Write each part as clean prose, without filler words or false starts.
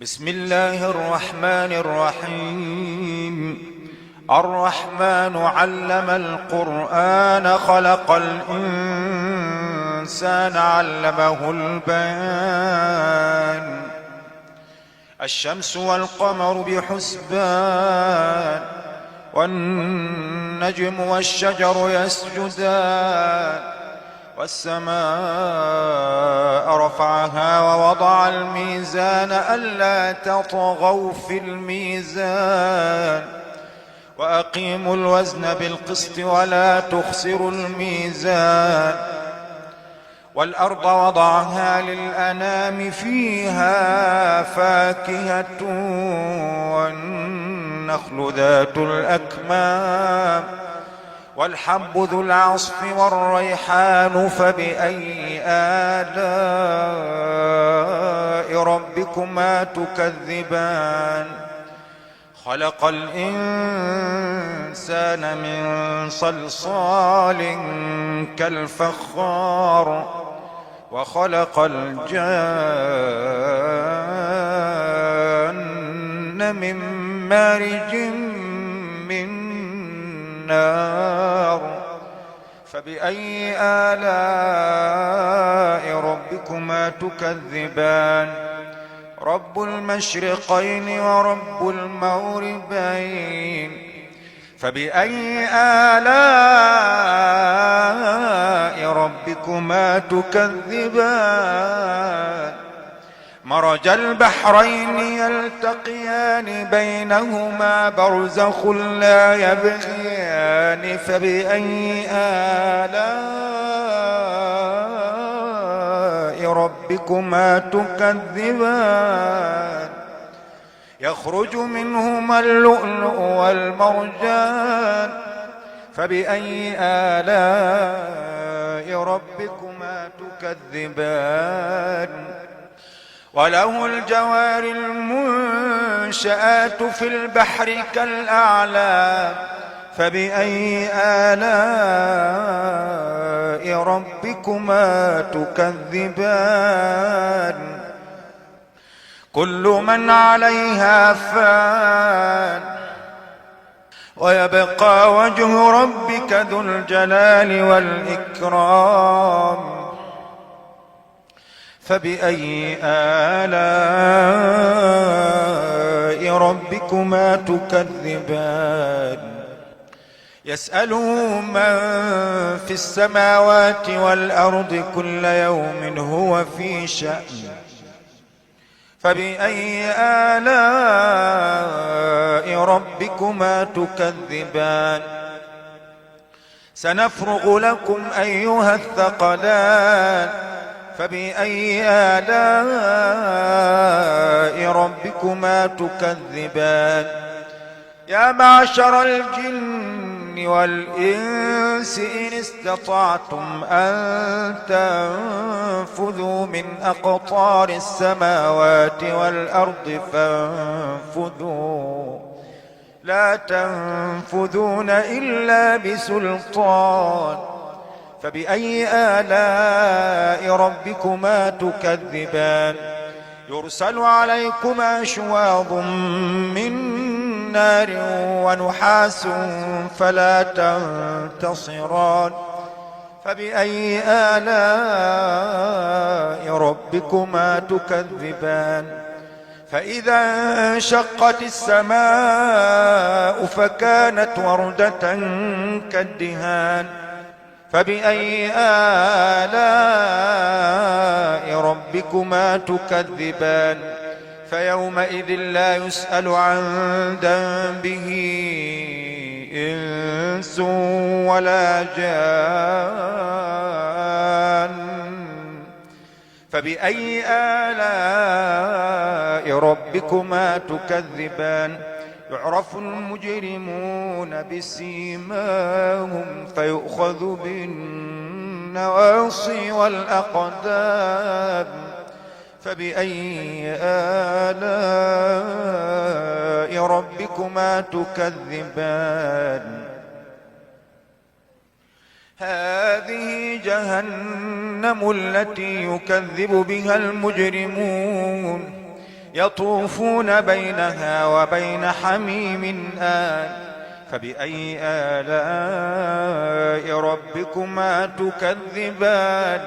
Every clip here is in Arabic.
بسم الله الرحمن الرحيم. الرحمن علم القرآن خلق الإنسان علمه البيان. الشمس والقمر بحسبان والنجم والشجر يسجدان والسماء رفعها ووضع الميزان ألا تطغوا في الميزان وأقيموا الوزن بالقسط ولا تخسروا الميزان. والأرض وضعها للأنام فيها فاكهة والنخل ذات الأكمام والحب ذو العصف والريحان فبأي آلاء ربكما تكذبان. خلق الإنسان من صلصال كالفخار وخلق الجان من مارج من نار. فبأي آلاء ربكما تكذبان. رب المشرقين ورب المغربين. فبأي آلاء ربكما تكذبان. مرج البحرين يلتقيان بينهما برزخ لا يبغيان. فبأي آلاء ربكما تكذبان. يخرج منهما اللؤلؤ والمرجان. فبأي آلاء ربكما تكذبان. وله الجوار المنشآت في البحر كالأعلام. فبأي آلاء ربكما تكذبان. كل من عليها فان ويبقى وجه ربك ذو الجلال والإكرام. فبأي آلاء ربكما تكذبان. يسأله من في السماوات والأرض كل يوم هو في شأن. فبأي آلاء ربكما تكذبان. سنفرغ لكم أيها الثقلان. فبأي آلاء ربكما تكذبان. يا معشر الجن والإنس إن استطعتم أن تنفذوا من أقطار السماوات والأرض فانفذوا لا تنفذون إلا بسلطان. فبأي آلاء ربكما تكذبان. يرسل عليكما شواظ من نار ونحاس فلا تنتصران. فبأي آلاء ربكما تكذبان. فإذا انشقت السماء فكانت وردة كالدهان. فبأي آلاء ربكما تكذبان. فيومئذ لا يسأل عن ذنبه إنس ولا جان. فبأي آلاء ربكما تكذبان. يعرف المجرمون بسيماهم فيؤخذ بالنواصي والأقدام. فبأي آلاء ربكما تكذبان. هذه جهنم التي يكذب بها المجرمون يطوفون بينها وبين حميم آن فبأي آلاء ربكما تكذبان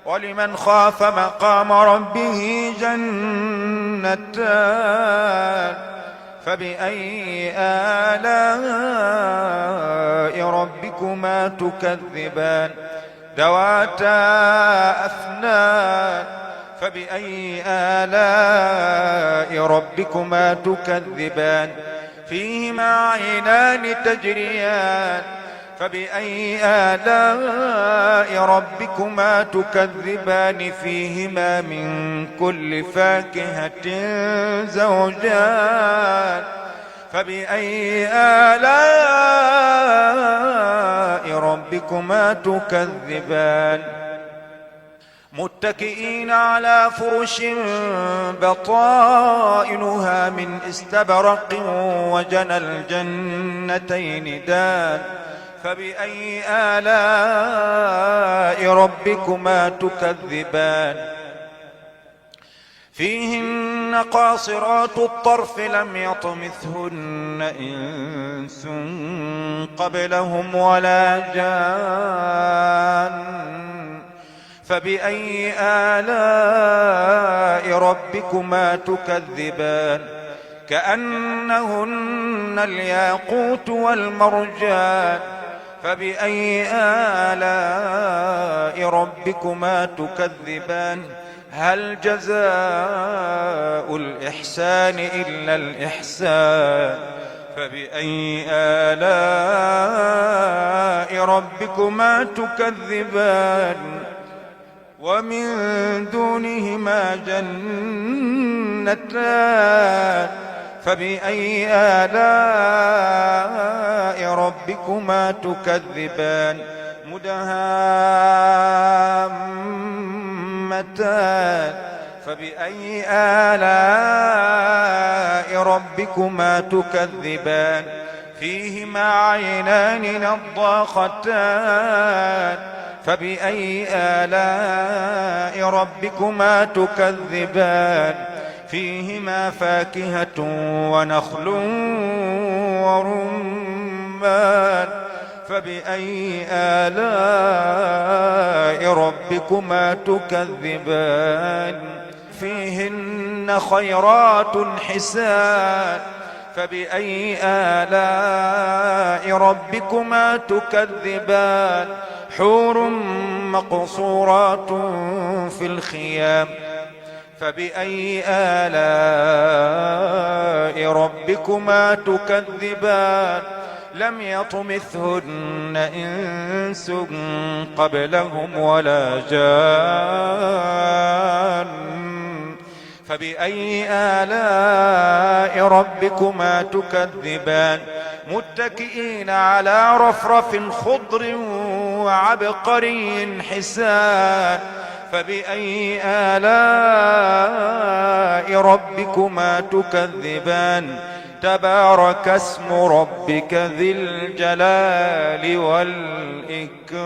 ولمن خاف مقام ربه جنتان فبأي آلاء ربكما تكذبان ذواتا أفنان فبأي آلاء ربكما تكذبان فيهما عينان تجريان فبأي آلاء ربكما تكذبان فيهما من كل فاكهة زوجان فبأي آلاء ربكما تكذبان متكئين على فرش بطائنها من استبرق وجنى الجنتين دان فبأي آلاء ربكما تكذبان فيهن قاصرات الطرف لم يطمثهن إنس قبلهم ولا جان فبأي آلاء ربكما تكذبان كأنهن الياقوت والمرجان فبأي آلاء ربكما تكذبان هل جزاء الإحسان إلا الإحسان فبأي آلاء ربكما تكذبان ومن دونهما جنتان فبأي آلاء ربكما تكذبان مدهامتان فبأي آلاء ربكما تكذبان فيهما عينان نضاختان فبأي آلاء ربكما تكذبان فيهما فاكهة ونخل ورمان فبأي آلاء ربكما تكذبان فيهن خيرات حسان فبأي آلاء ربكما تكذبان حور مقصورات في الخيام فبأي آلاء ربكما تكذبان لم يطمثهن إنس قبلهم ولا جان فبأي آلاء ربكما تكذبان متكئين على رفرف خضر وعبقري حسان فبأي آلاء ربكما تكذبان تبارك اسم ربك ذي الجلال والإكرام